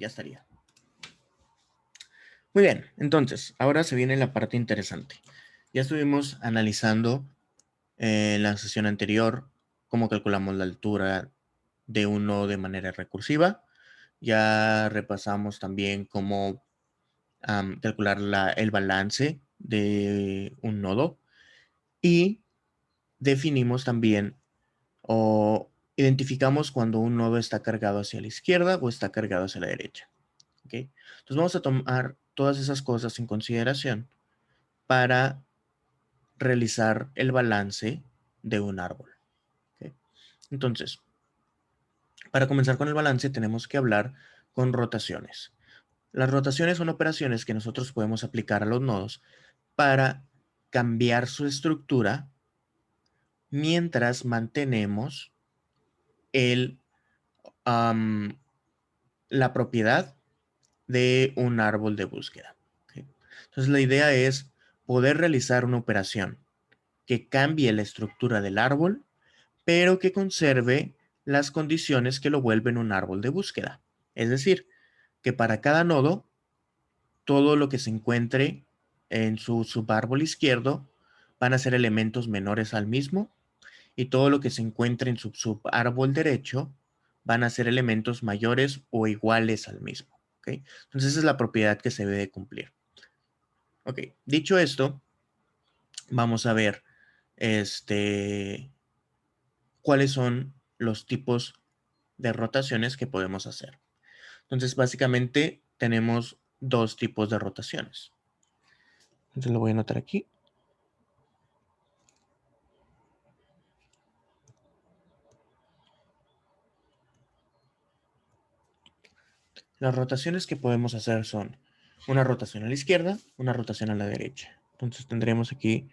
ya estaría. Muy bien, entonces, ahora se viene la parte interesante. Ya estuvimos analizando en la sesión anterior cómo calculamos la altura de un nodo de manera recursiva. Ya repasamos también cómo calcular el balance de un nodo y definimos también o identificamos cuando un nodo está cargado hacia la izquierda o está cargado hacia la derecha. ¿Okay? Entonces vamos a tomar todas esas cosas en consideración para realizar el balance de un árbol. ¿Okay? Entonces, para comenzar con el balance tenemos que hablar con rotaciones. Las rotaciones son operaciones que nosotros podemos aplicar a los nodos para cambiar su estructura mientras mantenemos el, la propiedad de un árbol de búsqueda. ¿Okay? Entonces la idea es poder realizar una operación que cambie la estructura del árbol, pero que conserve las condiciones que lo vuelven un árbol de búsqueda. Es decir, que para cada nodo, todo lo que se encuentre en su subárbol izquierdo van a ser elementos menores al mismo, y todo lo que se encuentre en su subárbol derecho van a ser elementos mayores o iguales al mismo. ¿Okay? Entonces esa es la propiedad que se debe cumplir. Ok, dicho esto, vamos a ver cuáles son los tipos de rotaciones que podemos hacer. Entonces, básicamente tenemos dos tipos de rotaciones. Entonces lo voy a anotar aquí. Las rotaciones que podemos hacer son una rotación a la izquierda, una rotación a la derecha. Entonces tendremos aquí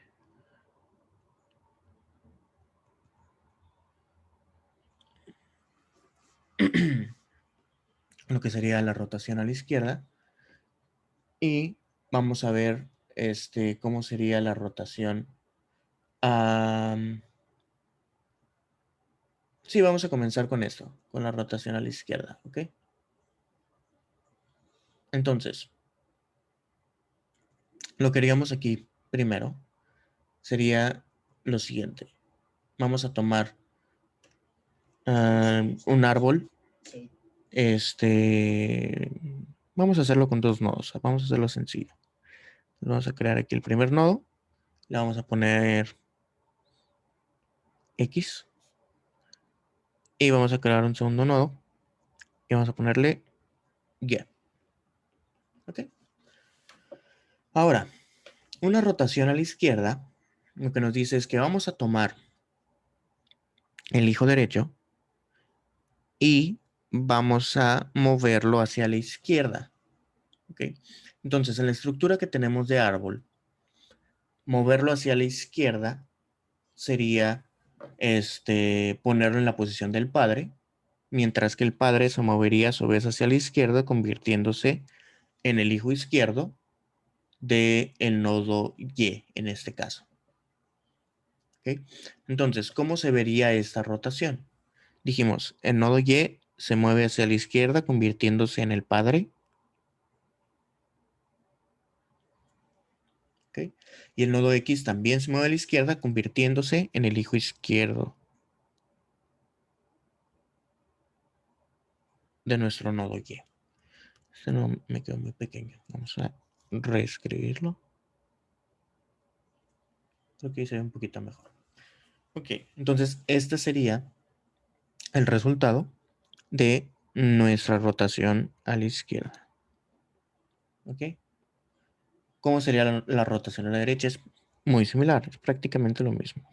lo que sería la rotación a la izquierda, y vamos a ver cómo sería la rotación. Sí, vamos a comenzar con esto, con la rotación a la izquierda, ¿ok? Entonces, lo que haríamos aquí primero sería lo siguiente. Vamos a tomar un árbol. Vamos a hacerlo con dos nodos. Vamos a hacerlo sencillo. Vamos a crear aquí el primer nodo. Le vamos a poner X. Y vamos a crear un segundo nodo. Y vamos a ponerle Y. ¿Ok? Ahora, una rotación a la izquierda, lo que nos dice es que vamos a tomar el hijo derecho y vamos a moverlo hacia la izquierda. ¿Okay? Entonces, en la estructura que tenemos de árbol, moverlo hacia la izquierda sería ponerlo en la posición del padre, mientras que el padre se movería a su vez hacia la izquierda, convirtiéndose en el hijo izquierdo del nodo Y en este caso. ¿Okay? Entonces, ¿cómo se vería esta rotación? Dijimos, el nodo Y se mueve hacia la izquierda, convirtiéndose en el padre. ¿Okay? Y el nodo X también se mueve a la izquierda, convirtiéndose en el hijo izquierdo de nuestro nodo Y. Este no me quedó muy pequeño. Vamos a reescribirlo. Creo que se ve un poquito mejor. Ok, entonces este sería el resultado de nuestra rotación a la izquierda. Ok. ¿Cómo sería la rotación a la derecha? Es muy similar, es prácticamente lo mismo.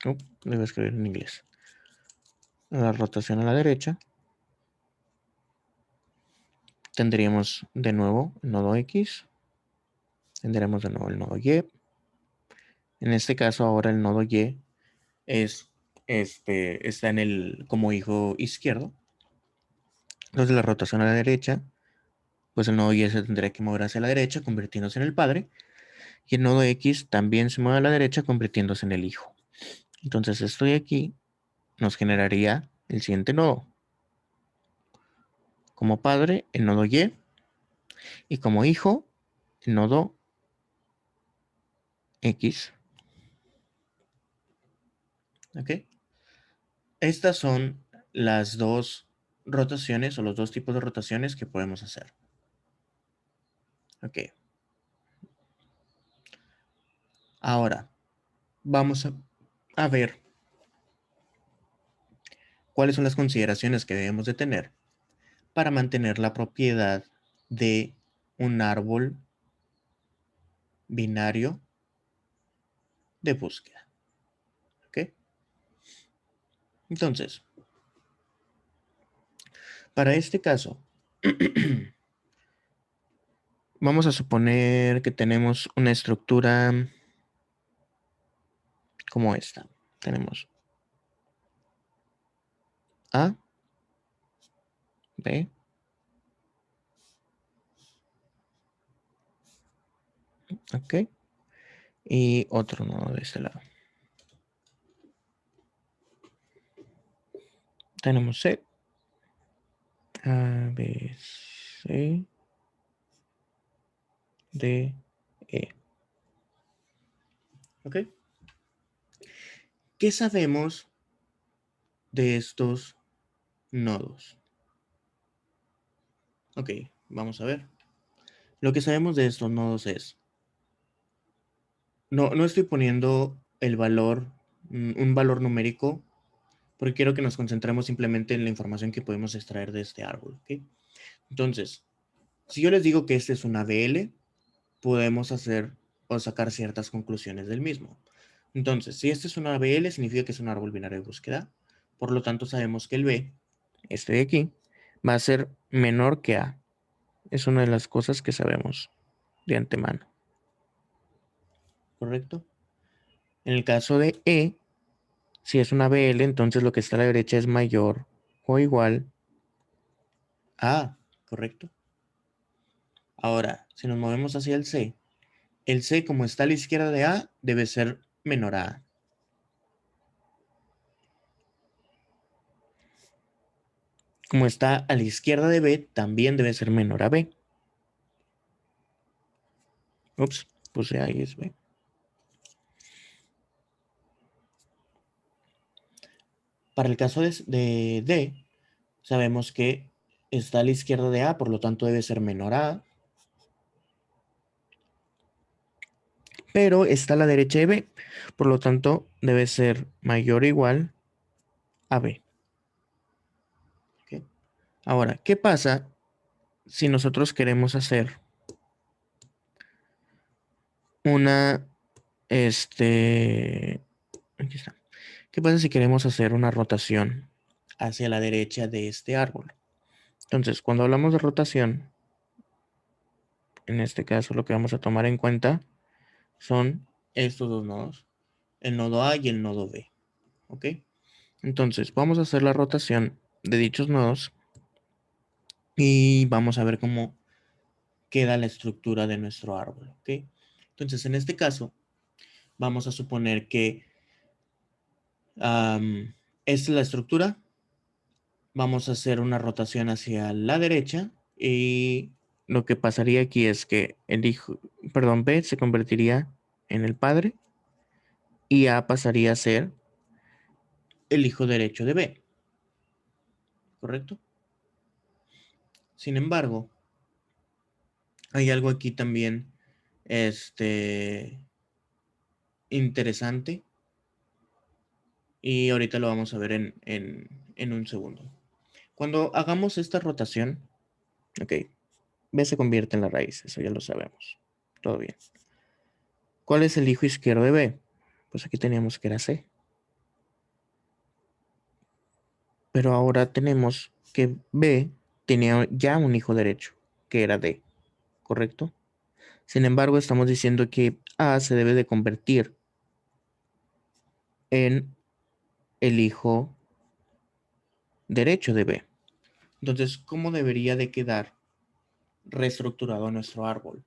Lo voy a escribir en inglés. La rotación a la derecha, tendríamos de nuevo el nodo X, tendremos de nuevo el nodo Y. En este caso ahora el nodo Y está como hijo izquierdo. Entonces la rotación a la derecha, pues el nodo Y se tendría que mover hacia la derecha, convirtiéndose en el padre. Y el nodo X también se mueve a la derecha, convirtiéndose en el hijo. Entonces esto de aquí nos generaría el siguiente nodo. como padre el nodo Y y como hijo el nodo X. ¿Ok? Estas son las dos rotaciones o los dos tipos de rotaciones que podemos hacer. Ok. Ahora, vamos a ver cuáles son las consideraciones que debemos de tener para mantener la propiedad de un árbol binario de búsqueda. ¿Ok? Entonces, para este caso, vamos a suponer que tenemos una estructura como esta. Tenemos A, B, ok, y otro nodo de este lado. Tenemos C, A, B, C, D, E. ¿Ok? ¿Qué sabemos de estos nodos? Ok, vamos a ver. Lo que sabemos de estos nodos es, no estoy poniendo el valor, un valor numérico, porque quiero que nos concentremos simplemente en la información que podemos extraer de este árbol. ¿Ok? Entonces, si yo les digo que este es una BL, podemos hacer o sacar ciertas conclusiones del mismo. Entonces, si este es una BL, significa que es un árbol binario de búsqueda. Por lo tanto, sabemos que el B, este de aquí, va a ser menor que A. Es una de las cosas que sabemos de antemano. ¿Correcto? En el caso de E, si es una BL, entonces lo que está a la derecha es mayor o igual a A. ¿Correcto? Ahora, si nos movemos hacia el C, como está a la izquierda de A, debe ser menor a A. Como está a la izquierda de B, también debe ser menor a B. Ups, puse ahí es B. Para el caso de D, sabemos que está a la izquierda de A, por lo tanto debe ser menor a A. Pero está a la derecha de B, por lo tanto debe ser mayor o igual a B. ¿Okay? Ahora, ¿qué pasa si nosotros queremos hacer una, aquí está. ¿Qué pasa si queremos hacer una rotación hacia la derecha de este árbol? Entonces, cuando hablamos de rotación, en este caso lo que vamos a tomar en cuenta son estos dos nodos, el nodo A y el nodo B. ¿Ok? Entonces, vamos a hacer la rotación de dichos nodos y vamos a ver cómo queda la estructura de nuestro árbol. ¿Ok? Entonces, en este caso, vamos a suponer que esta es la estructura. Vamos a hacer una rotación hacia la derecha y lo que pasaría aquí es que el hijo, perdón, B se convertiría en el padre y A pasaría a ser el hijo derecho de B, ¿correcto? Sin embargo, hay algo aquí también interesante y ahorita lo vamos a ver en un segundo. Cuando hagamos esta rotación, ok, B se convierte en la raíz, eso ya lo sabemos, todo bien. ¿Cuál es el hijo izquierdo de B? Pues aquí teníamos que era C. Pero ahora tenemos que B tenía ya un hijo derecho, que era D, ¿correcto? Sin embargo, estamos diciendo que A se debe de convertir en el hijo derecho de B. Entonces, ¿cómo debería de quedar reestructurado nuestro árbol?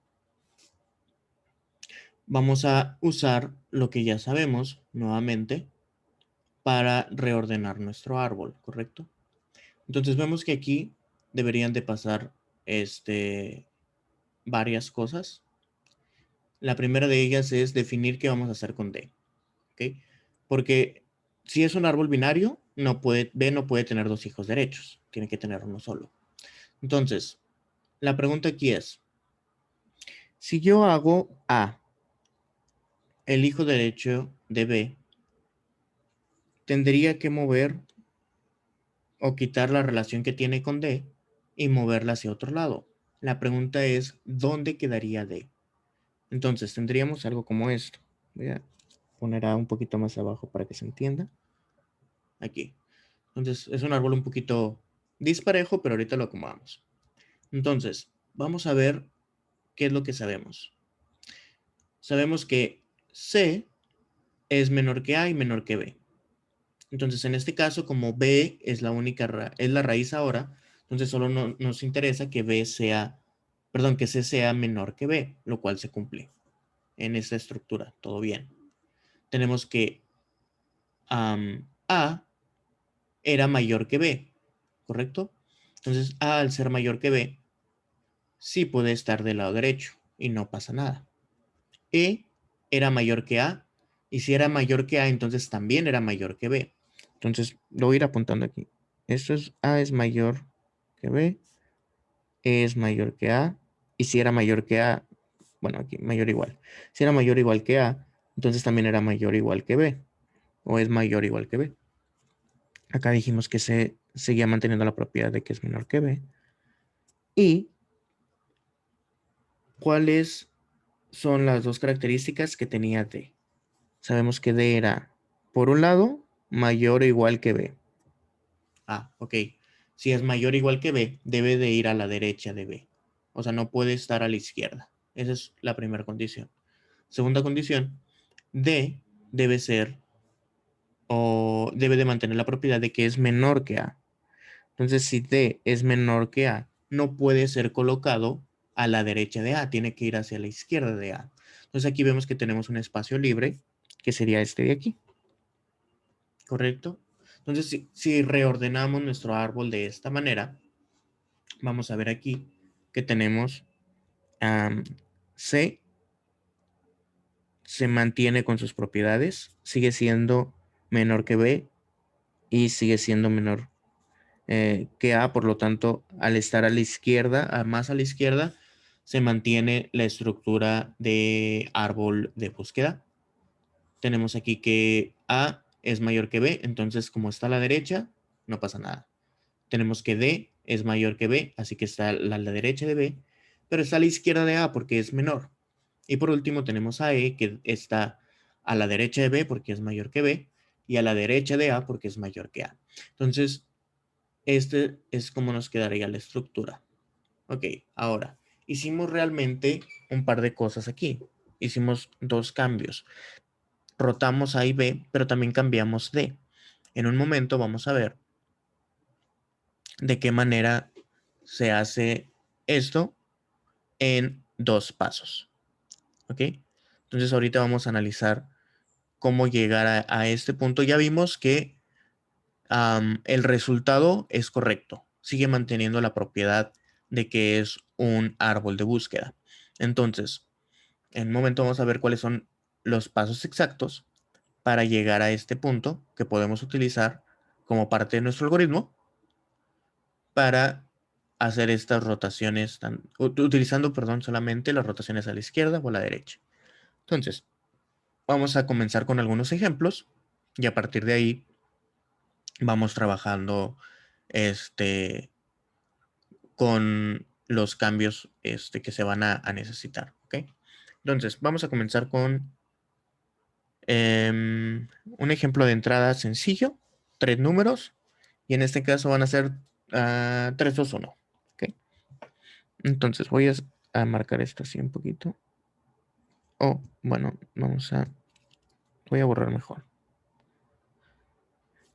Vamos a usar lo que ya sabemos nuevamente para reordenar nuestro árbol, ¿correcto? Entonces vemos que aquí deberían de pasar varias cosas. La primera de ellas es definir qué vamos a hacer con D, ¿ok? Porque si es un árbol binario, B no puede tener dos hijos derechos, tiene que tener uno solo. Entonces, la pregunta aquí es, si yo hago A, el hijo derecho de B, tendría que mover o quitar la relación que tiene con D y moverla hacia otro lado. La pregunta es, ¿dónde quedaría D? Entonces, tendríamos algo como esto. Voy a poner A un poquito más abajo para que se entienda. Aquí. Entonces, es un árbol un poquito disparejo, pero ahorita lo acomodamos. Entonces, vamos a ver qué es lo que sabemos. Sabemos que C es menor que A y menor que B. Entonces, en este caso, como B es es la raíz ahora, entonces solo nos interesa que que C sea menor que B, lo cual se cumple en esta estructura. Todo bien. Tenemos que A era mayor que B, ¿correcto? Entonces, A al ser mayor que B, sí puede estar del lado derecho y no pasa nada. E era mayor que A, y si era mayor que A, entonces también era mayor que B. Entonces, lo voy a ir apuntando aquí. Esto es A es mayor que B, E es mayor que A, y si era mayor que A, bueno, aquí mayor igual. Si era mayor igual que A, entonces también era mayor igual que B, o es mayor igual que B. Acá dijimos que se seguía manteniendo la propiedad de que es menor que B. ¿Y cuáles son las dos características que tenía D? Sabemos que D era, por un lado, mayor o igual que B. Ah, ok. Si es mayor o igual que B, debe de ir a la derecha de B. O sea, no puede estar a la izquierda. Esa es la primera condición. Segunda condición, D debe ser o debe de mantener la propiedad de que es menor que A. Entonces, si D es menor que A, no puede ser colocado a la derecha de A, tiene que ir hacia la izquierda de A. Entonces, aquí vemos que tenemos un espacio libre, que sería este de aquí, ¿correcto? Entonces, si reordenamos nuestro árbol de esta manera, vamos a ver aquí que tenemos C se mantiene con sus propiedades, sigue siendo menor que B y sigue siendo menor que A, por lo tanto, al estar a la izquierda, más a la izquierda, se mantiene la estructura de árbol de búsqueda. Tenemos aquí que A es mayor que B, entonces como está a la derecha, no pasa nada. Tenemos que D es mayor que B, así que está a la derecha de B, pero está a la izquierda de A porque es menor. Y por último tenemos a E que está a la derecha de B porque es mayor que B y a la derecha de A porque es mayor que A. Entonces, este es como nos quedaría la estructura. Ok, ahora, hicimos realmente un par de cosas aquí. Hicimos dos cambios. Rotamos A y B, pero también cambiamos D. En un momento vamos a ver de qué manera se hace esto en dos pasos. ¿Ok? Entonces ahorita vamos a analizar cómo llegar a este punto. Ya vimos que el resultado es correcto. Sigue manteniendo la propiedad de que es un árbol de búsqueda. Entonces, en un momento vamos a ver cuáles son los pasos exactos para llegar a este punto que podemos utilizar como parte de nuestro algoritmo para hacer estas rotaciones, utilizando, perdón, solamente las rotaciones a la izquierda o a la derecha. Entonces, vamos a comenzar con algunos ejemplos y a partir de ahí vamos trabajando con los cambios que se van a necesitar. ¿Ok? Entonces, vamos a comenzar con un ejemplo de entrada sencillo, 3 números, y en este caso van a ser 3, 2, 1. ¿Ok? Entonces, voy a marcar esto así un poquito. O, bueno, voy a borrar mejor.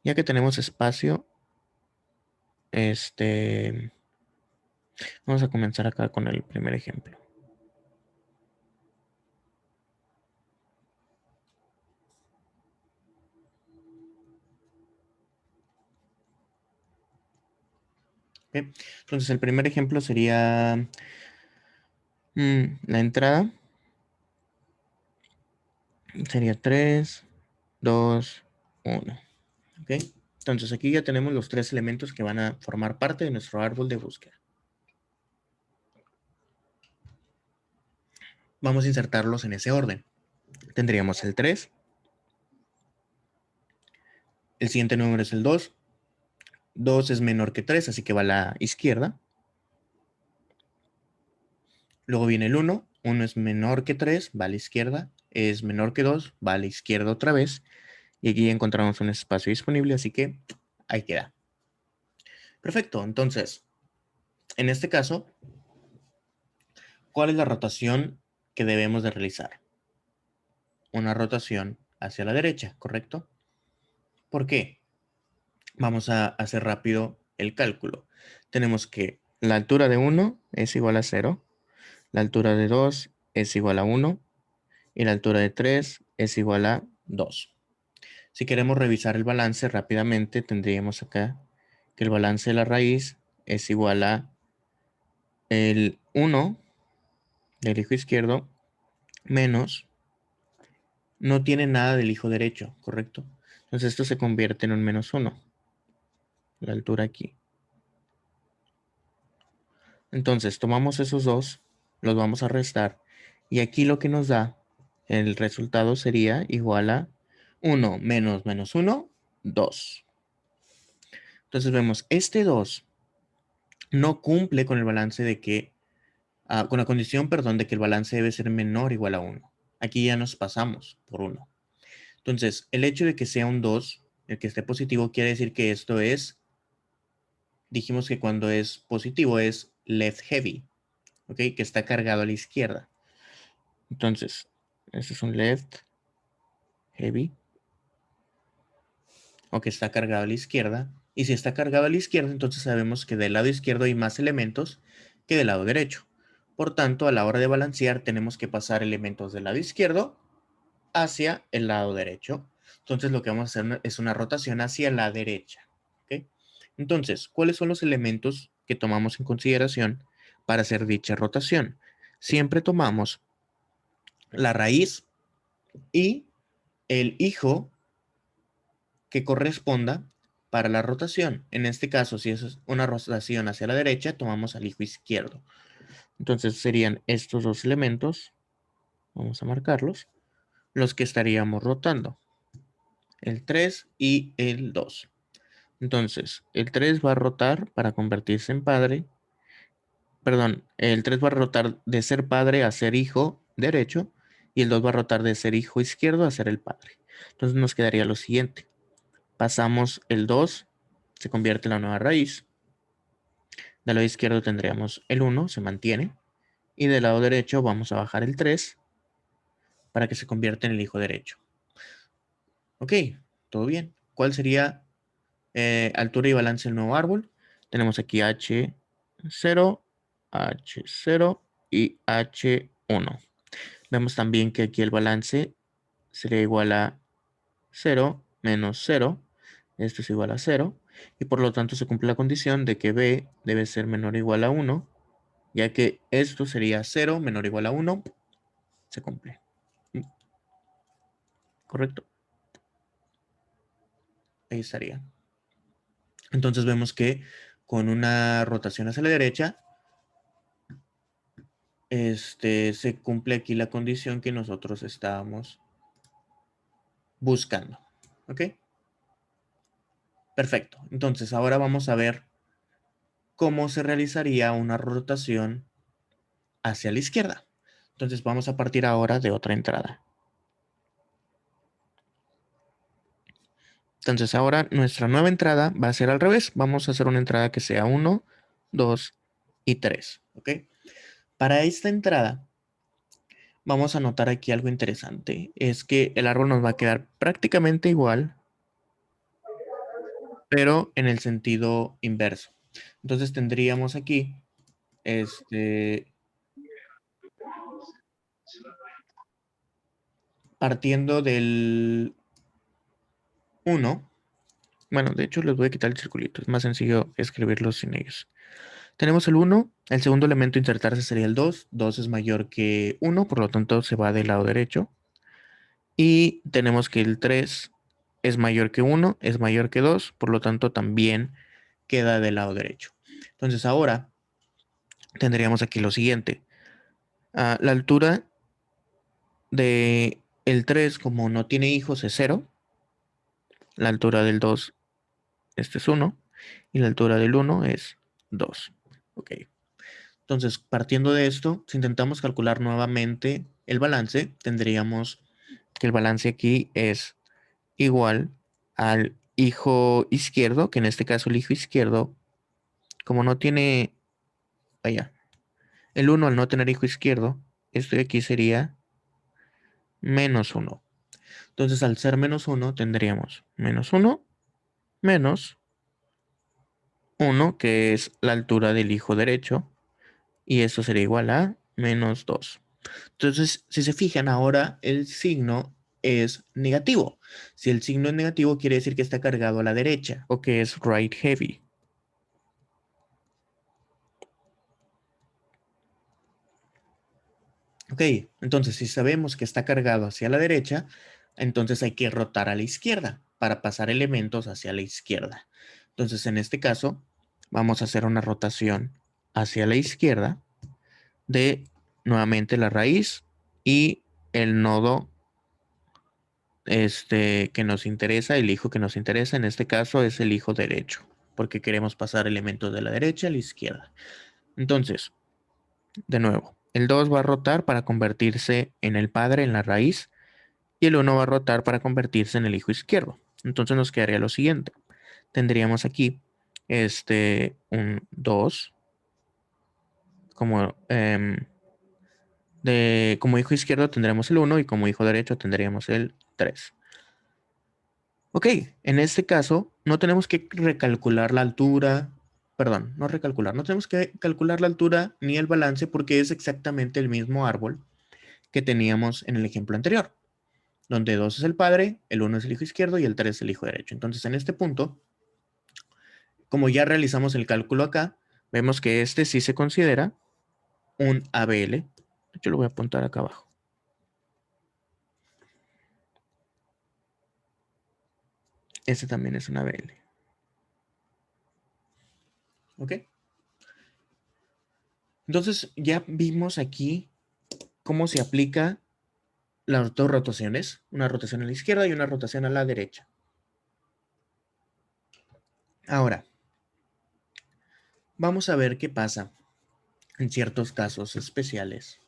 Ya que tenemos espacio, vamos a comenzar acá con el primer ejemplo. ¿Ok? Entonces, el primer ejemplo sería la entrada. Sería 3, 2, 1. ¿Ok? Entonces, aquí ya tenemos los tres elementos que van a formar parte de nuestro árbol de búsqueda. Vamos a insertarlos en ese orden. Tendríamos el 3. El siguiente número es el 2. 2 es menor que 3, así que va a la izquierda. Luego viene el 1. 1 es menor que 3, va a la izquierda. Es menor que 2, va a la izquierda otra vez. Y aquí ya encontramos un espacio disponible, así que ahí queda. Perfecto, entonces, en este caso, ¿cuál es la rotación que debemos de realizar? Una rotación hacia la derecha, ¿correcto? ¿Por qué? Vamos a hacer rápido el cálculo. Tenemos que la altura de 1 es igual a 0, la altura de 2 es igual a 1 y la altura de 3 es igual a 2. Si queremos revisar el balance rápidamente, tendríamos acá que el balance de la raíz es igual a el 1 del hijo izquierdo menos, no tiene nada del hijo derecho, ¿correcto? Entonces esto se convierte en un menos 1, la altura aquí. Entonces tomamos esos dos, los vamos a restar y aquí lo que nos da, el resultado sería igual a 1 menos menos 1, 2. Entonces vemos, este 2 no cumple con el balance de que, con la condición, perdón, de que el balance debe ser menor o igual a 1. Aquí ya nos pasamos por 1. Entonces, el hecho de que sea un 2, el que esté positivo, quiere decir que esto es, dijimos que cuando es positivo es left heavy, ¿ok? Que está cargado a la izquierda. Entonces, este es un left heavy, o que está cargado a la izquierda. Y si está cargado a la izquierda, entonces sabemos que del lado izquierdo hay más elementos que del lado derecho. Por tanto, a la hora de balancear, tenemos que pasar elementos del lado izquierdo hacia el lado derecho. Entonces, lo que vamos a hacer es una rotación hacia la derecha. ¿Ok? Entonces, ¿cuáles son los elementos que tomamos en consideración para hacer dicha rotación? Siempre tomamos la raíz y el hijo que corresponda para la rotación. En este caso, si es una rotación hacia la derecha, tomamos al hijo izquierdo. Entonces serían estos dos elementos, vamos a marcarlos, los que estaríamos rotando. El 3 y el 2. Entonces, el 3 va a rotar para convertirse en padre. Perdón, el 3 va a rotar de ser padre a ser hijo derecho y el 2 va a rotar de ser hijo izquierdo a ser el padre. Entonces nos quedaría lo siguiente. Pasamos el 2, se convierte en la nueva raíz. Del lado izquierdo tendríamos el 1, se mantiene. Y del lado derecho vamos a bajar el 3 para que se convierta en el hijo derecho. Ok, todo bien. ¿Cuál sería altura y balance del nuevo árbol? Tenemos aquí H0, H0 y H1. Vemos también que aquí el balance sería igual a 0 menos 0. Esto es igual a 0. Y por lo tanto se cumple la condición de que B debe ser menor o igual a 1, ya que esto sería 0 menor o igual a 1. Se cumple. ¿Correcto? Ahí estaría. Entonces vemos que con una rotación hacia la derecha, se cumple aquí la condición que nosotros estábamos buscando. ¿Ok? Perfecto. Entonces ahora vamos a ver cómo se realizaría una rotación hacia la izquierda. Entonces vamos a partir ahora de otra entrada. Entonces ahora nuestra nueva entrada va a ser al revés. Vamos a hacer una entrada que sea 1, 2 y 3. ¿Ok? Para esta entrada vamos a notar aquí algo interesante. Es que el árbol nos va a quedar prácticamente igual, pero en el sentido inverso. Entonces tendríamos aquí, partiendo del 1, Bueno, de hecho les voy a quitar el circulito. Es más sencillo escribirlos sin ellos. Tenemos el 1. El segundo elemento a insertarse sería el 2. 2 es mayor que 1, por lo tanto se va del lado derecho. Y tenemos que el 3 es mayor que 1, es mayor que 2, por lo tanto también queda del lado derecho. Entonces ahora tendríamos aquí lo siguiente. La altura de el 3, como no tiene hijos, es 0. La altura del 2, este es 1. Y la altura del 1 es 2. Ok. Entonces, partiendo de esto, si intentamos calcular nuevamente el balance, tendríamos que el balance aquí es igual al hijo izquierdo, que en este caso el hijo izquierdo, como no tiene, vaya, el 1 al no tener hijo izquierdo, esto de aquí sería menos 1. Entonces, al ser menos 1, tendríamos menos 1 menos 1, que es la altura del hijo derecho, y esto sería igual a menos 2. Entonces, si se fijan, ahora el signo es negativo. Si el signo es negativo, quiere decir que está cargado a la derecha o que es right heavy. Ok, entonces si sabemos que está cargado hacia la derecha, entonces hay que rotar a la izquierda para pasar elementos hacia la izquierda. Entonces, en este caso, vamos a hacer una rotación hacia la izquierda de nuevamente la raíz y el nodo que nos interesa, el hijo que nos interesa, en este caso es el hijo derecho, porque queremos pasar elementos de la derecha a la izquierda. Entonces, de nuevo, el 2 va a rotar para convertirse en el padre, en la raíz, y el 1 va a rotar para convertirse en el hijo izquierdo. Entonces nos quedaría lo siguiente. Tendríamos aquí un 2 como, como hijo izquierdo tendremos el 1 y como hijo derecho tendríamos el 3. Ok, en este caso no tenemos que recalcular la altura, perdón, no recalcular, no tenemos que calcular la altura ni el balance porque es exactamente el mismo árbol que teníamos en el ejemplo anterior, donde 2 es el padre, el 1 es el hijo izquierdo y el 3 es el hijo derecho. Entonces, en este punto, como ya realizamos el cálculo acá, vemos que este sí se considera un ABL. Yo lo voy a apuntar acá abajo. Este también es un ABL. ¿Ok? Entonces, ya vimos aquí cómo se aplica las dos rotaciones, una rotación a la izquierda y una rotación a la derecha. Ahora, vamos a ver qué pasa en ciertos casos especiales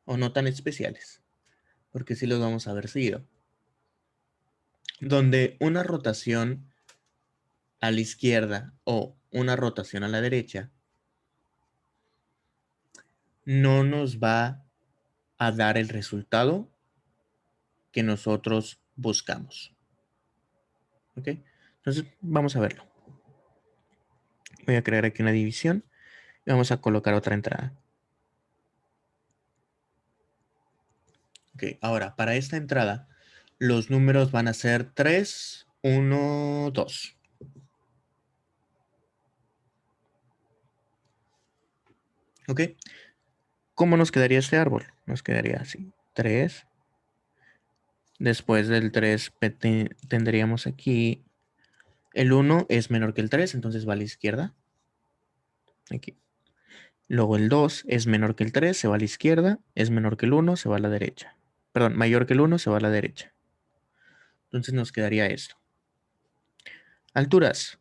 o no tan especiales, porque sí los vamos a ver seguido, donde una rotación a la izquierda o una rotación a la derecha no nos va a dar el resultado que nosotros buscamos. ¿Ok? Entonces, vamos a verlo. Voy a crear aquí una división y vamos a colocar otra entrada. Ok, ahora, para esta entrada, los números van a ser 3, 1, 2. ¿Ok? ¿Cómo nos quedaría este árbol? Nos quedaría así. 3. Después del 3 tendríamos aquí el 1 es menor que el 3, entonces va a la izquierda. Aquí. Luego el 2 es menor que el 3, se va a la izquierda. Es menor que el 1, se va a la derecha. Perdón, mayor que el 1, se va a la derecha. Entonces nos quedaría esto. Alturas.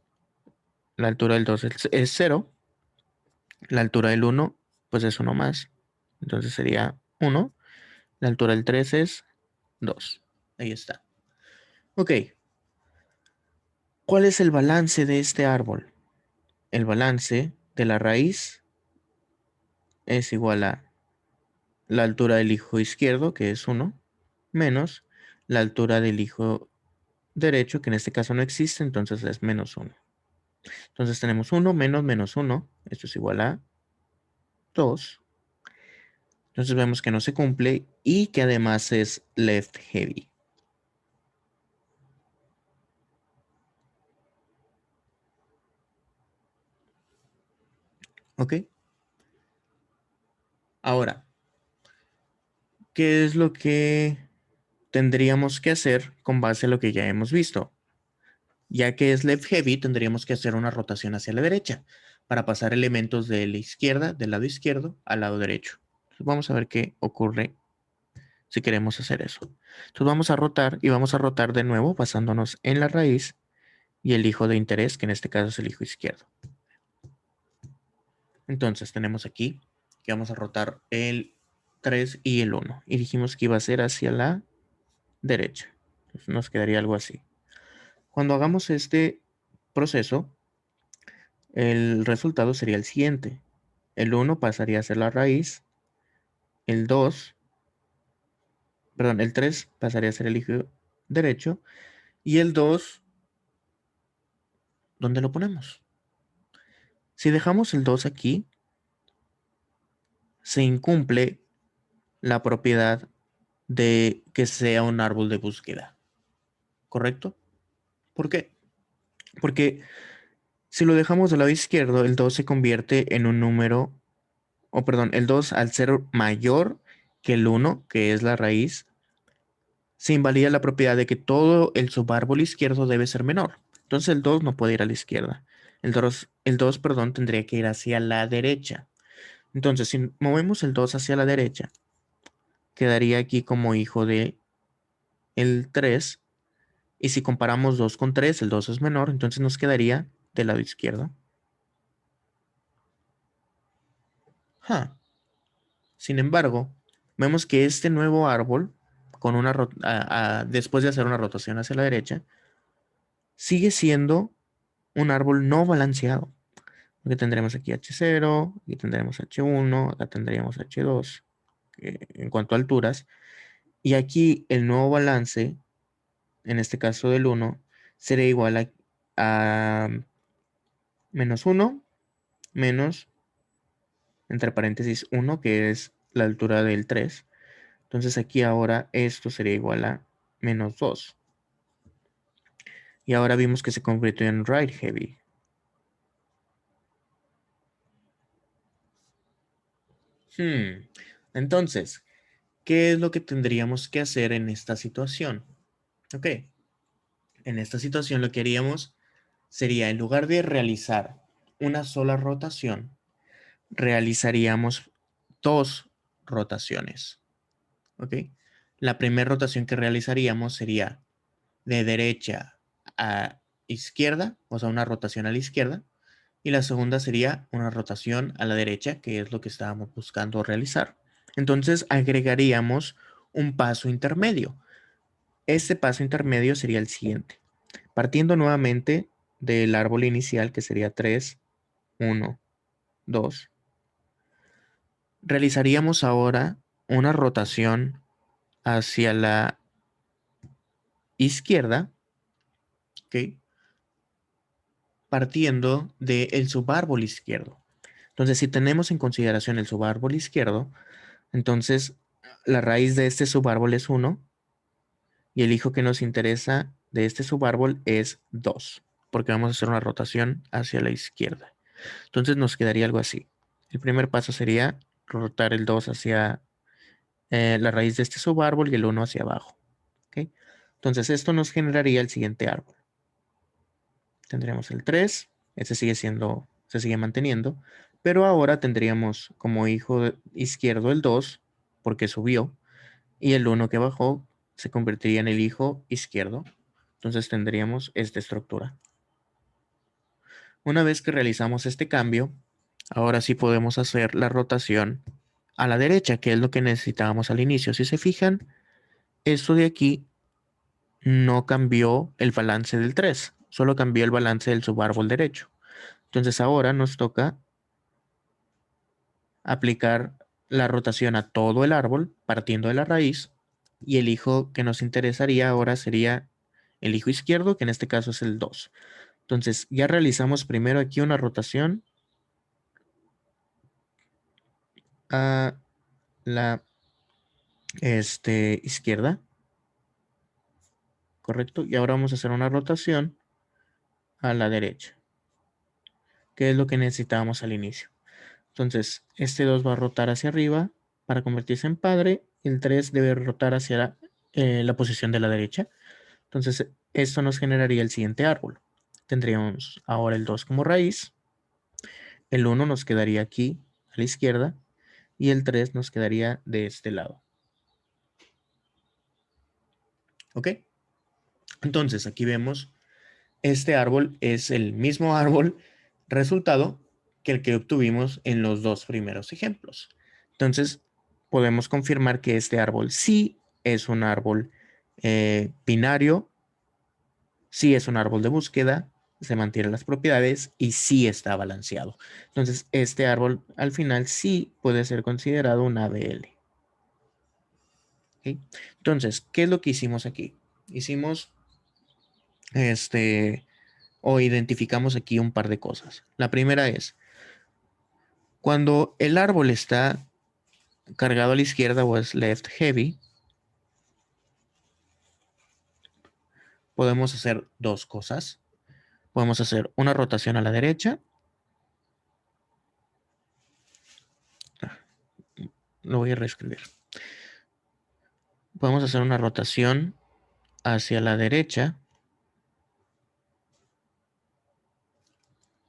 La altura del 2 es 0. La altura del 1, pues es 1 más. Entonces sería 1. La altura del 3 es 2. Ahí está. Ok. ¿Cuál es el balance de este árbol? El balance de la raíz es igual a la altura del hijo izquierdo, que es 1, menos la altura del hijo derecho, que en este caso no existe, entonces es menos 1. Entonces tenemos 1 menos menos 1, esto es igual a 2. Entonces vemos que no se cumple y que además es left heavy. ¿Ok? Ahora, ¿qué es lo que tendríamos que hacer con base a lo que ya hemos visto? Ya que es left heavy, tendríamos que hacer una rotación hacia la derecha para pasar elementos de la izquierda, del lado izquierdo, al lado derecho. Entonces vamos a ver qué ocurre si queremos hacer eso. Entonces vamos a rotar y vamos a rotar de nuevo basándonos en la raíz y el hijo de interés, que en este caso es el hijo izquierdo. Entonces tenemos aquí que vamos a rotar el 3 y el 1. Y dijimos que iba a ser hacia la derecha. Entonces nos quedaría algo así. Cuando hagamos este proceso, el resultado sería el siguiente. El 1 pasaría a ser la raíz. El 2, perdón, el 3 pasaría a ser el hijo derecho. Y el 2, ¿dónde lo ponemos? Si dejamos el 2 aquí, se incumple la propiedad de que sea un árbol de búsqueda. ¿Correcto? ¿Por qué? Porque si lo dejamos del lado izquierdo, el 2 se convierte en un número, o perdón, el 2 al ser mayor que el 1, que es la raíz, se invalida la propiedad de que todo el subárbol izquierdo debe ser menor. Entonces el 2 no puede ir a la izquierda. El 2, perdón, tendría que ir hacia la derecha. Entonces, si movemos el 2 hacia la derecha, quedaría aquí como hijo de el 3. Y si comparamos 2 con 3, el 2 es menor, entonces nos quedaría del lado izquierdo. Huh. Sin embargo, vemos que este nuevo árbol, después de hacer una rotación hacia la derecha, sigue siendo un árbol no balanceado. Porque tendremos aquí H0, aquí tendremos H1, acá tendríamos H2 en cuanto a alturas. Y aquí el nuevo balance, en este caso del 1, sería igual a menos 1 menos, entre paréntesis, 1, que es la altura del 3. Entonces aquí ahora esto sería igual a menos 2. Y ahora vimos que se convirtió en right heavy. Entonces, ¿qué es lo que tendríamos que hacer en esta situación? Ok, en esta situación lo que haríamos sería, en lugar de realizar una sola rotación, realizaríamos dos rotaciones. Ok, la primera rotación que realizaríamos sería de derecha a izquierda, o sea, una rotación a la izquierda, y la segunda sería una rotación a la derecha, que es lo que estábamos buscando realizar. Entonces agregaríamos un paso intermedio. Este paso intermedio sería el siguiente. Partiendo nuevamente del árbol inicial, que sería 3, 1, 2, realizaríamos ahora una rotación hacia la izquierda, ¿ok? Partiendo del subárbol izquierdo. Entonces, si tenemos en consideración el subárbol izquierdo, entonces la raíz de este subárbol es 1 y el hijo que nos interesa de este subárbol es 2, porque vamos a hacer una rotación hacia la izquierda. Entonces nos quedaría algo así. El primer paso sería rotar el 2 hacia la raíz de este subárbol y el 1 hacia abajo. ¿Ok? Entonces esto nos generaría el siguiente árbol. Tendríamos el 3, ese se sigue manteniendo, pero ahora tendríamos como hijo izquierdo el 2, porque subió, y el 1 que bajó se convertiría en el hijo izquierdo. Entonces tendríamos esta estructura. Una vez que realizamos este cambio, ahora sí podemos hacer la rotación a la derecha, que es lo que necesitábamos al inicio. Si se fijan, esto de aquí no cambió el balance del 3, solo cambió el balance del subárbol derecho. Entonces ahora nos toca aplicar la rotación a todo el árbol partiendo de la raíz y el hijo que nos interesaría ahora sería el hijo izquierdo, que en este caso es el 2. Entonces ya realizamos primero aquí una rotación a la izquierda, ¿correcto? Y ahora vamos a hacer una rotación a la derecha, que es lo que necesitábamos al inicio. Entonces, este 2 va a rotar hacia arriba para convertirse en padre. Y el 3 debe rotar hacia la posición de la derecha. Entonces, esto nos generaría el siguiente árbol. Tendríamos ahora el 2 como raíz. El 1 nos quedaría aquí a la izquierda. Y el 3 nos quedaría de este lado. ¿Ok? Entonces, aquí vemos, este árbol es el mismo árbol resultado que el que obtuvimos en los dos primeros ejemplos. Entonces, podemos confirmar que este árbol sí es un árbol binario, sí es un árbol de búsqueda, se mantienen las propiedades y sí está balanceado. Entonces, este árbol al final sí puede ser considerado un ABL. ¿Ok? Entonces, ¿qué es lo que hicimos aquí? Hicimos o identificamos aquí un par de cosas. La primera es, cuando el árbol está cargado a la izquierda o es left heavy, podemos hacer dos cosas. Podemos hacer una rotación a la derecha. Lo voy a reescribir. Podemos hacer una rotación hacia la derecha.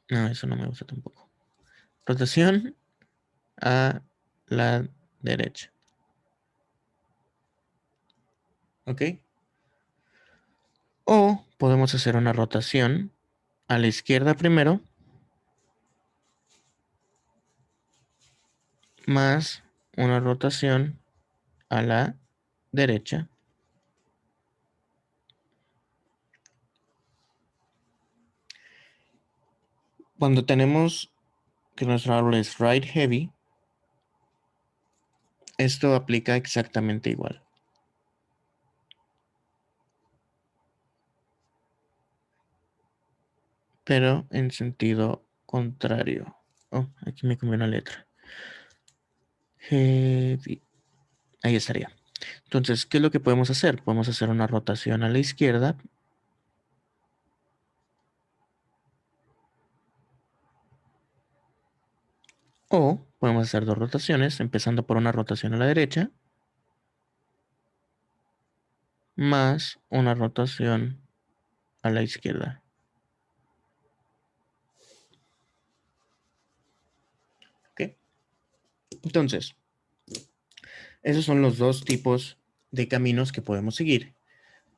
No, eso no me gusta tampoco. Rotación a la derecha. ¿Ok? O podemos hacer una rotación a la izquierda primero, más una rotación a la derecha. Cuando tenemos que nuestro árbol es right heavy, esto aplica exactamente igual. Pero en sentido contrario. Oh, aquí me cambió una letra. Heavy. Ahí estaría. Entonces, ¿qué es lo que podemos hacer? Podemos hacer una rotación a la izquierda. O podemos hacer dos rotaciones, empezando por una rotación a la derecha, más una rotación a la izquierda. ¿Ok? Entonces, esos son los dos tipos de caminos que podemos seguir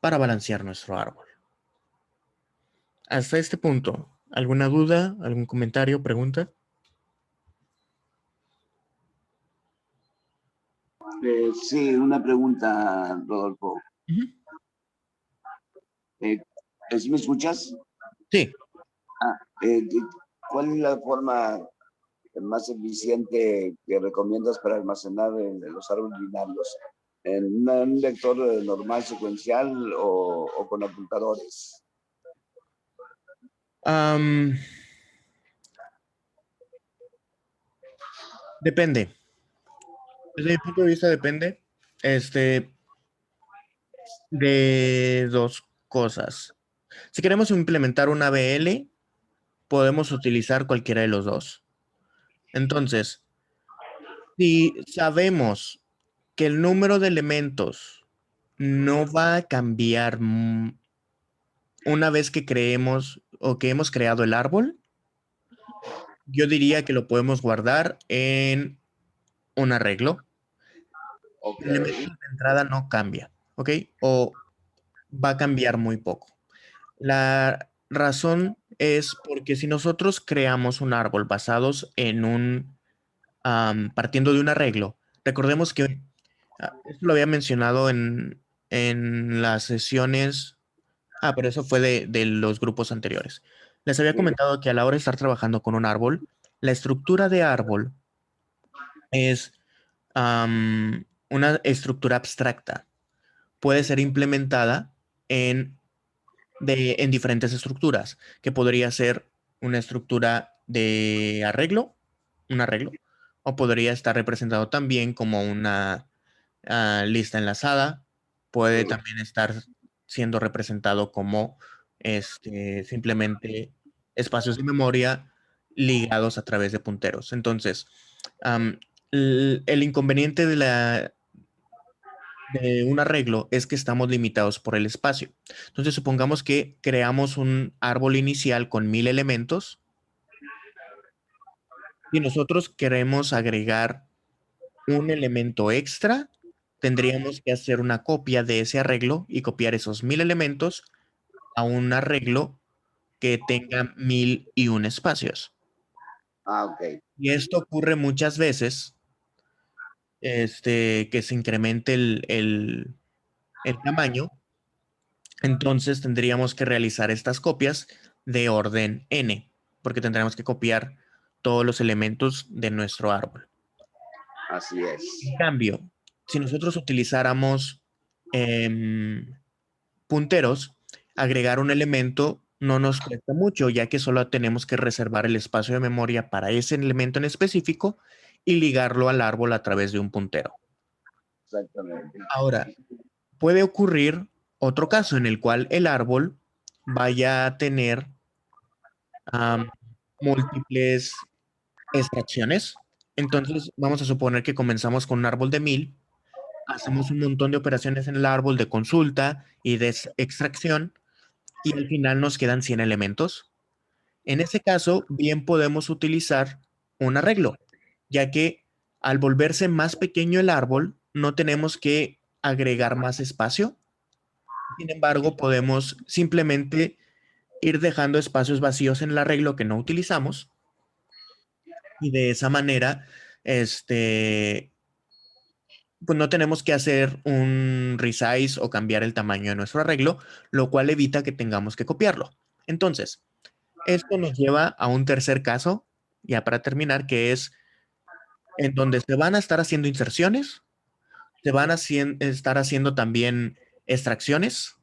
para balancear nuestro árbol. Hasta este punto, ¿alguna duda, algún comentario, pregunta? Sí, una pregunta, Rodolfo. Ujú. Eh, ¿Sí me escuchas? Sí. Ah, eh, ¿Cuál es la forma más eficiente que recomiendas para almacenar los árboles binarios? ¿En un lector normal secuencial o con apuntadores? Am, depende. Desde mi punto de vista depende este, de dos cosas. Si queremos implementar una BL, podemos utilizar cualquiera de los dos. Entonces, si sabemos que el número de elementos no va a cambiar una vez que creemos o que hemos creado el árbol, yo diría que lo podemos guardar en un arreglo. Ok, El elemento de entrada no cambia, ¿ok? O va a cambiar muy poco. La razón es porque si nosotros creamos un árbol basados en partiendo de un arreglo, recordemos que esto lo había mencionado en las sesiones, pero eso fue de los grupos anteriores. Les había sí, comentado que a la hora de estar trabajando con un árbol, la estructura de árbol es una estructura abstracta. Puede ser implementada en en diferentes estructuras, que podría ser una estructura de arreglo, un arreglo, o podría estar representado también como una lista enlazada, puede sí. también estar siendo representado como simplemente espacios de memoria ligados a través de punteros. Entonces, el inconveniente de un arreglo es que estamos limitados por el espacio. Entonces, supongamos que creamos un árbol inicial con 1000 elementos y nosotros queremos agregar un elemento extra, tendríamos que hacer una copia de ese arreglo y copiar esos 1000 elementos a un arreglo que tenga 1001 espacios. Ah, ok. Y esto ocurre muchas veces, que se incremente el tamaño. Entonces tendríamos que realizar estas copias de orden n, porque tendríamos que copiar todos los elementos de nuestro árbol. Así es. En cambio, si nosotros utilizáramos em, punteros, agregar un elemento no nos cuesta mucho, ya que solo tenemos que reservar el espacio de memoria para ese elemento en específico y ligarlo al árbol a través de un puntero. Exactamente. Ahora, puede ocurrir otro caso en el cual el árbol vaya a tener am, múltiples extracciones. Entonces, vamos a suponer que comenzamos con un árbol de 1000, hacemos un montón de operaciones en el árbol de consulta y de extracción, y al final nos quedan 100 elementos. En ese caso, bien podemos utilizar un arreglo, ya que al volverse más pequeño el árbol, no tenemos que agregar más espacio. Sin embargo, podemos simplemente ir dejando espacios vacíos en el arreglo que no utilizamos y de esa manera, pues no tenemos que hacer un resize o cambiar el tamaño de nuestro arreglo, lo cual evita que tengamos que copiarlo. Entonces, esto nos lleva a un tercer caso, ya para terminar, que es en donde se van a estar haciendo inserciones, se van a estar haciendo también extracciones,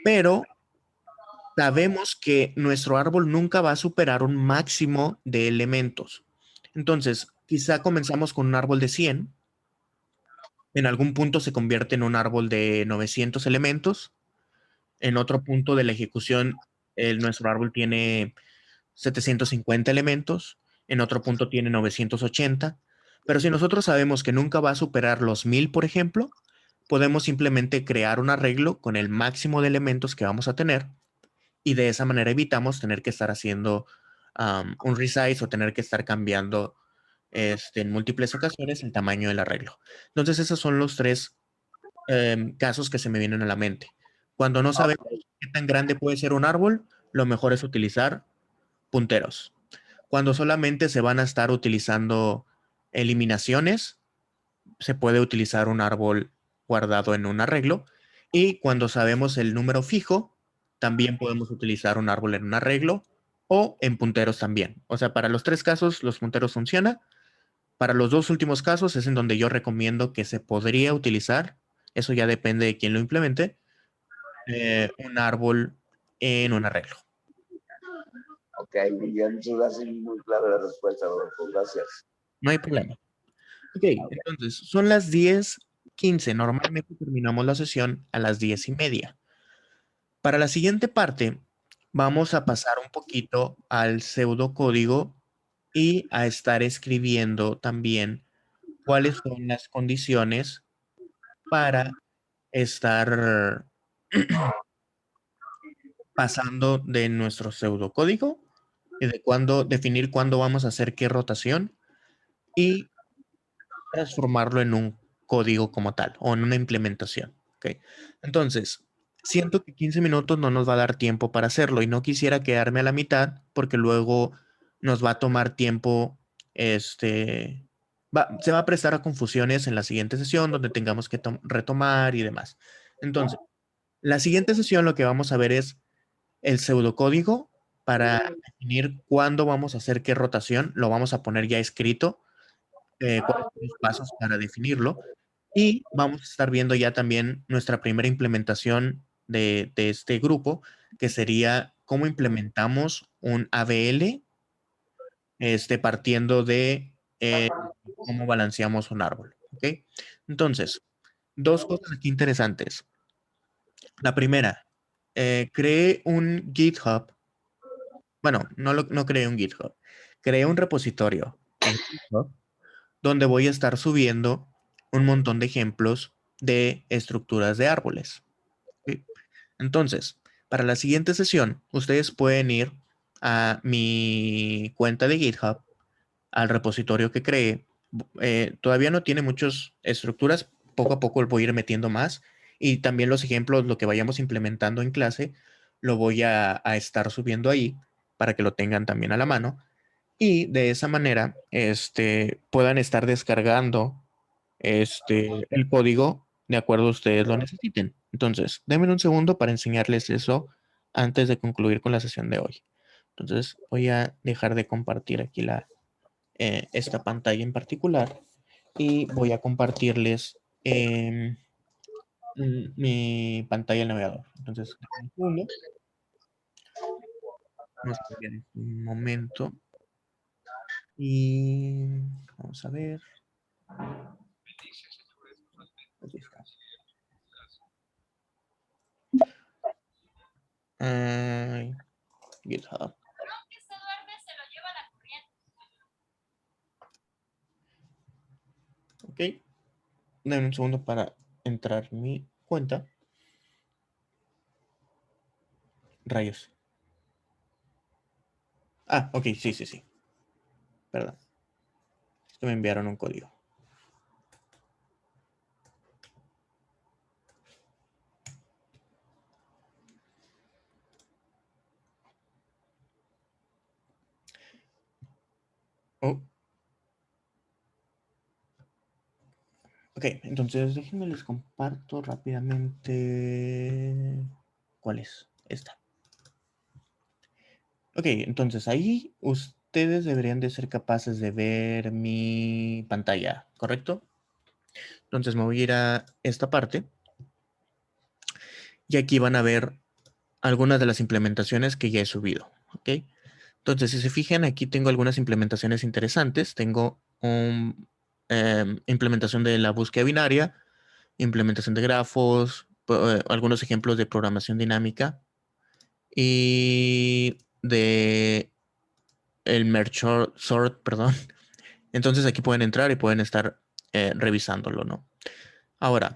pero sabemos que nuestro árbol nunca va a superar un máximo de elementos. Entonces, quizá comenzamos con un árbol de 100, en algún punto se convierte en un árbol de 900 elementos, en otro punto de la ejecución, nuestro árbol tiene 750 elementos, en otro punto tiene 980, pero si nosotros sabemos que nunca va a superar los 1000, por ejemplo, podemos simplemente crear un arreglo con el máximo de elementos que vamos a tener y de esa manera evitamos tener que estar haciendo un resize o tener que estar cambiando en múltiples ocasiones el tamaño del arreglo. Entonces, esos son los tres casos que se me vienen a la mente. Cuando no sabemos qué tan grande puede ser un árbol, lo mejor es utilizar punteros. Cuando solamente se van a estar utilizando eliminaciones, se puede utilizar un árbol guardado en un arreglo. Y cuando sabemos el número fijo, también podemos utilizar un árbol en un arreglo o en punteros también. O sea, para los tres casos, los punteros funcionan. Para los dos últimos casos es en donde yo recomiendo que se podría utilizar, eso ya depende de quién lo implemente, un árbol en un arreglo. Ok, muy bien. Muchas gracias. Muy clara la respuesta, Rodolfo. Gracias. No hay problema. Ok, entonces son las 10:15. Normalmente terminamos la sesión a las 10:30. Para la siguiente parte, vamos a pasar un poquito al pseudocódigo y a estar escribiendo también cuáles son las condiciones para estar pasando de nuestro pseudocódigo y de definir cuándo vamos a hacer qué rotación y transformarlo en un código como tal o en una implementación. ¿Ok? Entonces, siento que 15 minutos no nos va a dar tiempo para hacerlo y no quisiera quedarme a la mitad porque luego nos va a tomar tiempo, se va a prestar a confusiones en la siguiente sesión donde tengamos que retomar y demás. Entonces, la siguiente sesión lo que vamos a ver es el pseudocódigo para definir cuándo vamos a hacer qué rotación. Lo vamos a poner ya escrito, cuáles son los pasos para definirlo. Y vamos a estar viendo ya también nuestra primera implementación de este grupo, que sería cómo implementamos un ABL, partiendo de cómo balanceamos un árbol. ¿Ok? Entonces, dos cosas aquí interesantes. La primera, creé un GitHub bueno, no creé un GitHub, creé un repositorio en GitHub donde voy a estar subiendo un montón de ejemplos de estructuras de árboles. ¿Sí? Entonces, para la siguiente sesión, ustedes pueden ir a mi cuenta de GitHub, al repositorio que creé. Todavía no tiene muchas estructuras, poco a poco voy a ir metiendo más y también los ejemplos, lo que vayamos implementando en clase, lo voy a estar subiendo ahí para que lo tengan también a la mano y de esa manera puedan estar descargando el código de acuerdo a ustedes lo necesiten. Entonces, denme un segundo para enseñarles eso antes de concluir con la sesión de hoy. Entonces, voy a dejar de compartir aquí esta pantalla en particular y voy a compartirles mi pantalla del navegador. Entonces, denme un segundo. Vamos a cambiar un momento y vamos a ver. Aquí está. Ay, GitHub. Ok. Denme un segundo para entrar mi cuenta. Rayos. Ah, ok, sí, sí, sí. Perdón. Es que me enviaron un código. Oh, ok, entonces déjenme les comparto rápidamente. ¿Cuál es? Esta. Ok, entonces ahí ustedes deberían de ser capaces de ver mi pantalla, ¿correcto? Entonces me voy a ir a esta parte y aquí van a ver algunas de las implementaciones que ya he subido, ¿ok? Entonces, si se fijan, aquí tengo algunas implementaciones interesantes. Tengo una implementación de la búsqueda binaria, implementación de grafos, algunos ejemplos de programación dinámica y de el merge sort, perdón. Entonces aquí pueden entrar y pueden estar revisándolo, ¿no? Ahora,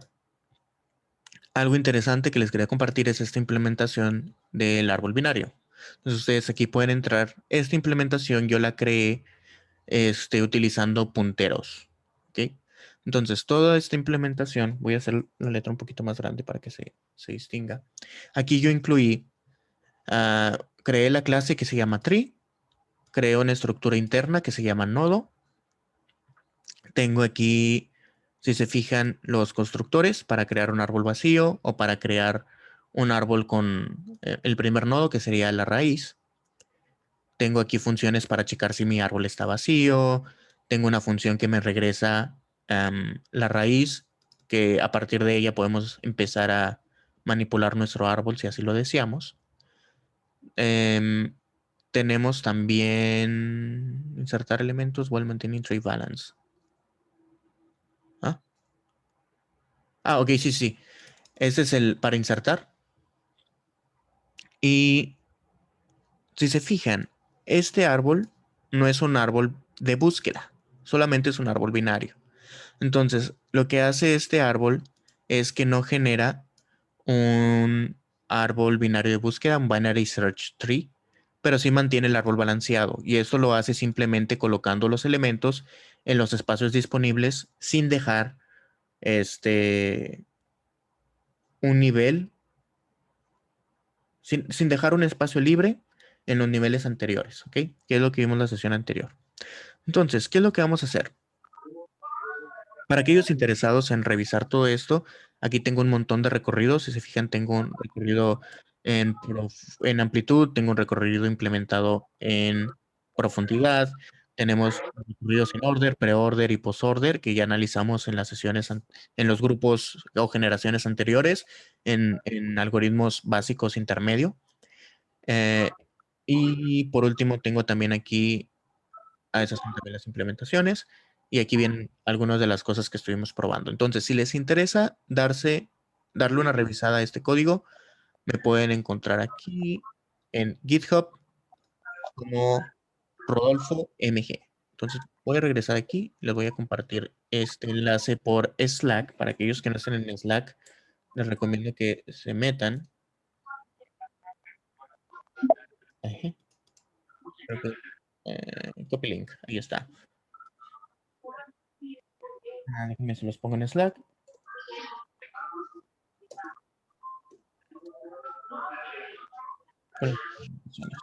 algo interesante que les quería compartir es esta implementación del árbol binario. Entonces ustedes aquí pueden entrar. Esta implementación yo la creé utilizando punteros. ¿Ok? Entonces, toda esta implementación, voy a hacer la letra un poquito más grande para que se distinga. Aquí yo incluí, creé la clase que se llama tree, creo una estructura interna que se llama nodo. Tengo aquí, si se fijan, los constructores para crear un árbol vacío o para crear un árbol con el primer nodo que sería la raíz. Tengo aquí funciones para checar si mi árbol está vacío. Tengo una función que me regresa la raíz, que a partir de ella podemos empezar a manipular nuestro árbol si así lo deseamos. Em, Tenemos también insertar elementos while maintaining tree balance. ¿Ah? Ok, sí, sí. Ese es el para insertar. Y si se fijan, este árbol no es un árbol de búsqueda, solamente es un árbol binario. Entonces, lo que hace este árbol es que no genera un árbol binario de búsqueda, un binary search tree, pero sí mantiene el árbol balanceado. Y esto lo hace simplemente colocando los elementos en los espacios disponibles sin dejar un nivel, sin dejar un espacio libre en los niveles anteriores, ¿ok? Que es lo que vimos en la sesión anterior. Entonces, ¿qué es lo que vamos a hacer? Para aquellos interesados en revisar todo esto, aquí tengo un montón de recorridos. Si se fijan, tengo un recorrido en amplitud, tengo un recorrido implementado en profundidad. Tenemos recorridos en order, pre-order y post-order que ya analizamos en las sesiones, en los grupos o generaciones anteriores, en algoritmos básicos intermedio. Eh, y por último, tengo también aquí esas son también las implementaciones. Y aquí vienen algunas de las cosas que estuvimos probando. Entonces, si les interesa darle una revisada a este código, me pueden encontrar aquí en GitHub. como Rodolfo MG. Entonces voy a regresar aquí, les voy a compartir este enlace por Slack. Para aquellos que no estén en Slack, les recomiendo que se metan. Ajá. Creo que, copy link, ahí está. Déjenme se los pongo en Slack. Con las presentaciones.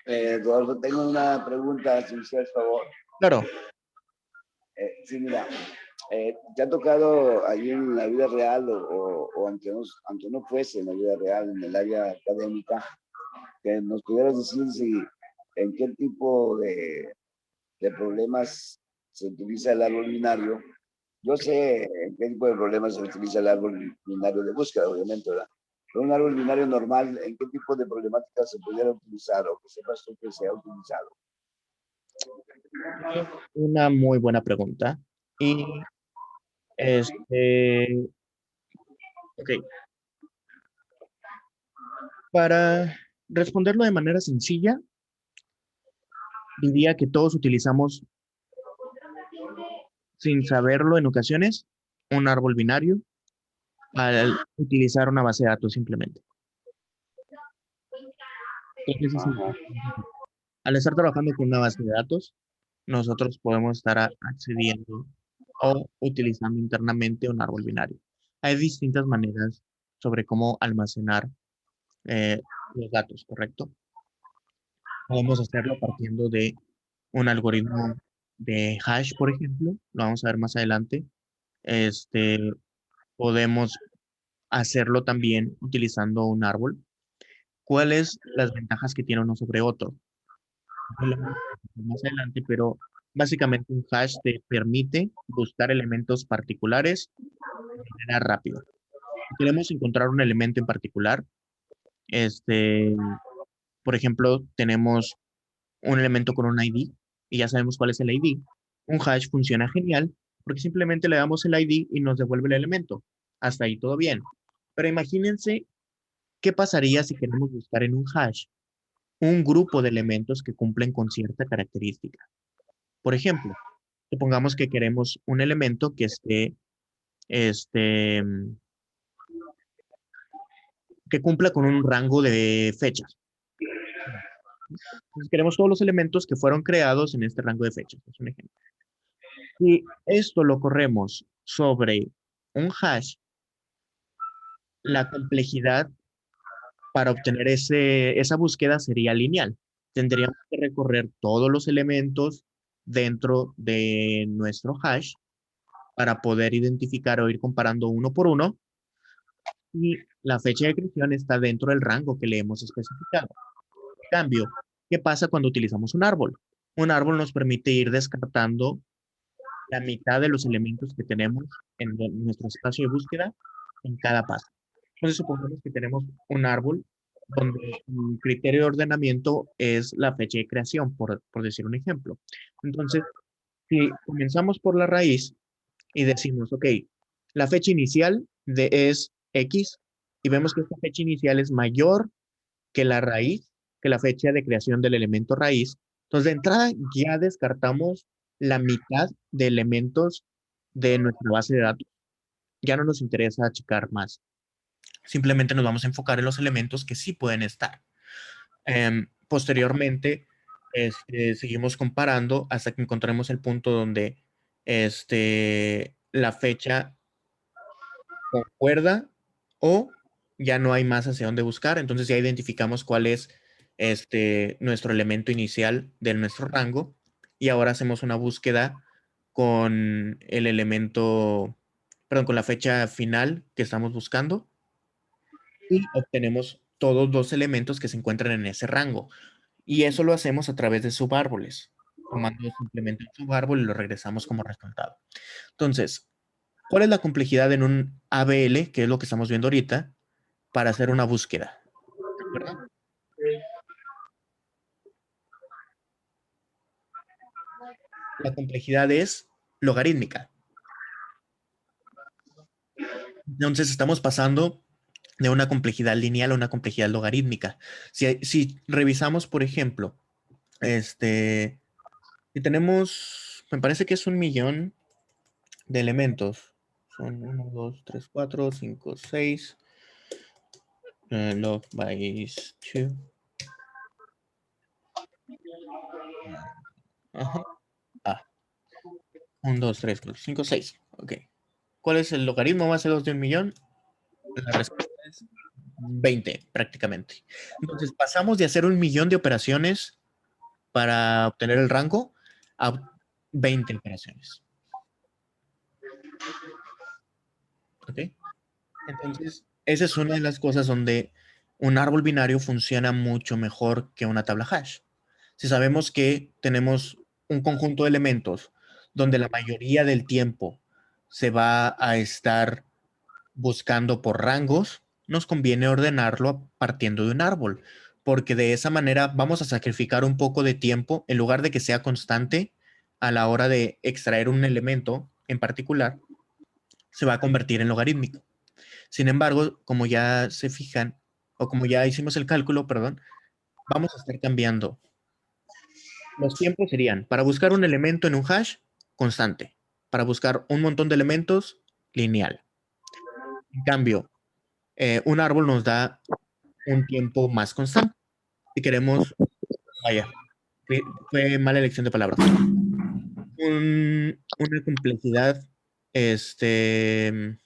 Eduardo, tengo una pregunta, si me haces favor. Claro, Sí, mira, ¿te ha tocado ahí en la vida real o aunque no fuese en la vida real, en el área académica, que nos pudieras decir si en qué tipo de problemas se utiliza el árbol binario? Yo sé en qué tipo de problemas se utiliza el árbol binario de búsqueda, obviamente, ¿verdad? Pero un árbol binario normal, ¿en qué tipo de problemáticas se pudiera utilizar o que sepas tú que se ha utilizado? es una muy buena pregunta. Y ok, para responderlo de manera sencilla, diría que todos utilizamos, sin saberlo en ocasiones, un árbol binario al utilizar una base de datos simplemente. Creo que ese es Ajá. al estar trabajando con una base de datos, nosotros podemos estar accediendo o utilizando internamente un árbol binario. Hay distintas maneras sobre cómo almacenar los datos, ¿correcto? Podemos hacerlo partiendo de un algoritmo de hash, por ejemplo, lo vamos a ver más adelante. Este, podemos hacerlo también utilizando un árbol. ¿Cuáles las ventajas que tiene uno sobre otro? Lo vamos a ver más adelante, pero básicamente un hash te permite buscar elementos particulares de manera rápida. Si queremos encontrar un elemento en particular, este, por ejemplo, tenemos un elemento con un ID y ya sabemos cuál es el ID. Un hash funciona genial porque simplemente le damos el ID y nos devuelve el elemento. Hasta ahí todo bien. Pero imagínense qué pasaría si queremos buscar en un hash un grupo de elementos que cumplen con cierta característica. Por ejemplo, supongamos que queremos un elemento que esté, este, que cumpla con un rango de fechas. Entonces, queremos todos los elementos que fueron creados en este rango de fechas. Es un ejemplo. Si esto lo corremos sobre un hash, la complejidad para obtener esa búsqueda sería lineal. Tendríamos que recorrer todos los elementos dentro de nuestro hash para poder identificar o ir comparando uno por uno y la fecha de creación está dentro del rango que le hemos especificado. En cambio, ¿qué pasa cuando utilizamos un árbol? Un árbol nos permite ir descartando la mitad de los elementos que tenemos en nuestro espacio de búsqueda en cada paso. Entonces, supongamos que tenemos un árbol donde el criterio de ordenamiento es la fecha de creación, por decir un ejemplo. Entonces, si comenzamos por la raíz y decimos, ok, la fecha inicial es X y vemos que esta fecha inicial es mayor que la raíz, que la fecha de creación del elemento raíz. Entonces, de entrada ya descartamos la mitad de elementos de nuestra base de datos. Ya no nos interesa checar más. Simplemente nos vamos a enfocar en los elementos que sí pueden estar. Posteriormente, seguimos comparando hasta que encontremos el punto donde la fecha concuerda o ya no hay más hacia dónde buscar. Entonces ya identificamos cuál es nuestro elemento inicial de nuestro rango y ahora hacemos una búsqueda con el elemento, perdón, con la fecha final que estamos buscando y obtenemos todos los elementos que se encuentran en ese rango. Y eso lo hacemos a través de subárboles, tomando simplemente un subárbol y lo regresamos como resultado. Entonces, ¿cuál es la complejidad en un ABL, que es lo que estamos viendo ahorita, para hacer una búsqueda? ¿Recuerdan? La complejidad es logarítmica. Entonces estamos pasando de una complejidad lineal a una complejidad logarítmica. Si revisamos, por ejemplo, si tenemos, me parece que es 1.000.000 de elementos. Son 1, 2, 3, 4, 5, 6. Log by 2. Ajá. Ah, 1, 2, 3, 4, 5, 6. Ok. ¿Cuál es el logaritmo más de 1.000.000? La respuesta es 20, prácticamente. Entonces, pasamos de hacer 1.000.000 de operaciones para obtener el rango a 20 operaciones. ¿Ok? Entonces, esa es una de las cosas donde un árbol binario funciona mucho mejor que una tabla hash. Si sabemos que tenemos un conjunto de elementos donde la mayoría del tiempo se va a estar buscando por rangos, nos conviene ordenarlo partiendo de un árbol, porque de esa manera vamos a sacrificar un poco de tiempo en lugar de que sea constante a la hora de extraer un elemento en particular, se va a convertir en logarítmico. Sin embargo, como ya se fijan, o como ya hicimos el cálculo, perdón, vamos a estar cambiando. Los tiempos serían para buscar un elemento en un hash, constante. Para buscar un montón de elementos, lineal. En cambio, un árbol nos da un tiempo más constante. Si queremos, vaya, fue mala elección de palabras. Una complejidad, even.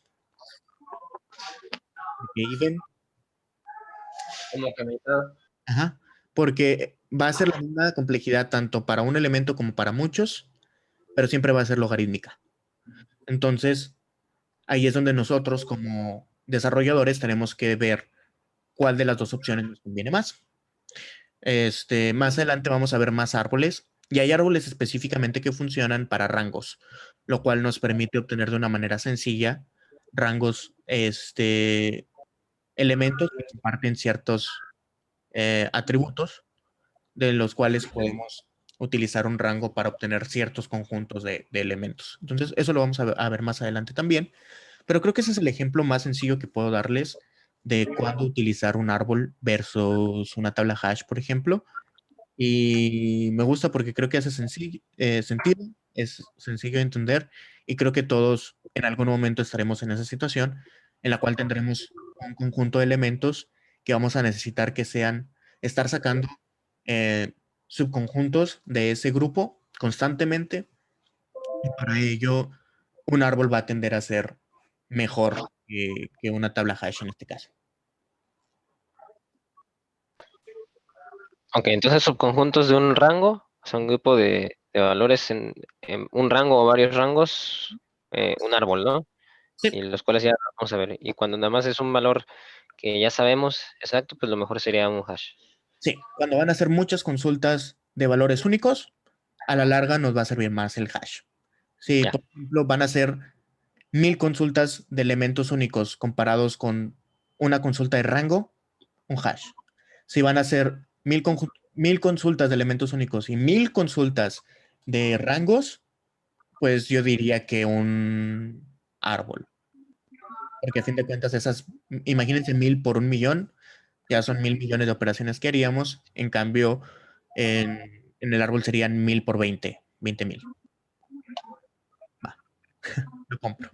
Como que mitad. Ajá, porque va a ser la misma complejidad tanto para un elemento como para muchos, pero siempre va a ser logarítmica. Entonces, ahí es donde nosotros como desarrolladores tenemos que ver cuál de las dos opciones nos conviene más. Más adelante vamos a ver más árboles y hay árboles específicamente que funcionan para rangos, lo cual nos permite obtener de una manera sencilla rangos, elementos que comparten ciertos atributos de los cuales podemos utilizar un rango para obtener ciertos conjuntos de elementos. Entonces, eso lo vamos a ver más adelante también, pero creo que ese es el ejemplo más sencillo que puedo darles de cuándo utilizar un árbol versus una tabla hash, por ejemplo. Y me gusta porque creo que hace sentido, es sencillo de entender y creo que todos en algún momento estaremos en esa situación en la cual tendremos un conjunto de elementos que vamos a necesitar que sean, estar sacando subconjuntos de ese grupo constantemente y para ello un árbol va a tender a ser mejor que una tabla hash en este caso. Ok, entonces subconjuntos de un rango son un grupo de valores en un rango o varios rangos, un árbol, ¿no? Sí, Y los cuales ya vamos a ver. Y cuando nada más es un valor que ya sabemos exacto, pues lo mejor sería un hash. sí, cuando van a hacer muchas consultas de valores únicos, a la larga nos va a servir más el hash. Si, Ya, por ejemplo, van a ser 1.000 consultas de elementos únicos comparados con una consulta de rango, un hash. Si van a ser 1.000 consultas de elementos únicos y 1.000 consultas de rangos, pues yo diría que un árbol. Porque a fin de cuentas, imagínense 1.000 por 1.000.000, ya son 1.000.000.000 de operaciones que haríamos. En cambio, en el árbol serían 1.000 por 20.000. Va, lo compro.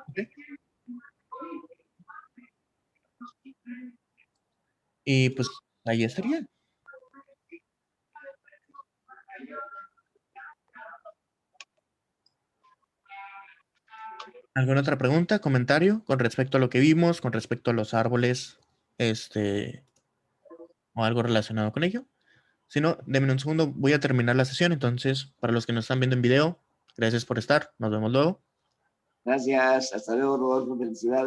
¿Ok? Y pues ahí estaría. ¿Alguna otra pregunta, comentario con respecto a lo que vimos, con respecto a los árboles, o algo relacionado con ello? Si no, denme un segundo, voy a terminar la sesión. Entonces, para los que nos están viendo en video, gracias por estar. Nos vemos luego. Gracias, hasta luego, Rodolfo, felicidades.